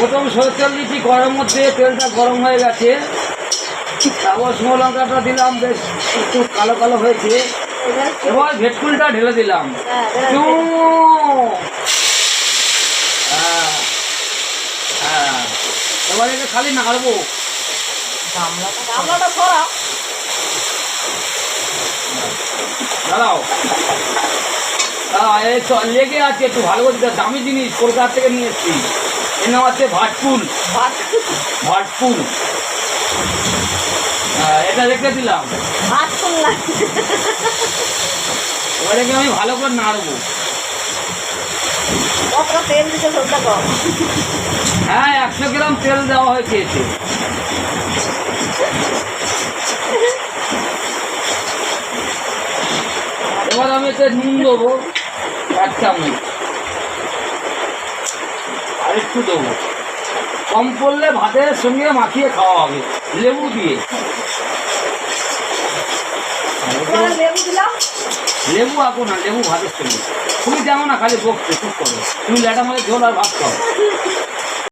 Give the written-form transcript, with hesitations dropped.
প্রথম সরষের তেল দিচ্ছি গরম মধ্যে, তেলটা গরম হয়ে গেছে। তারপর শুকনো লঙ্কাটা দিলাম, বেশ একটু কালো কালো হয়েছে। এবার ভেটকুলটা ঢেলে দিলাম। এবার এটা খালি নাড়বো। দাঁড়াও লেগে আছে, একটু ভালো করে দামি জিনিস কলকাতা থেকে নিয়ে এসছি। এর নাম আছে ভাটকুল। ভাটকুল এটা রেখে দিলাম। এবারে আমি ভালো করে নাড়বো। হ্যাঁ 100 গ্রাম তেল দেওয়া হয়েছে এতে। এবার আমি এতে নুন দেবো 1 চামচ, আর একটু দেবো। কম পড়লে ভাতের সঙ্গে মাখিয়ে খাওয়া হবে লেবু দিয়ে। লেবু আঁকো না, লেবু ভাতের সঙ্গে। তুমি যাও না খালি বকতে, চুপ করো। তুমি ল্যাটা মাঝে ঝোল আর ভাত খাও।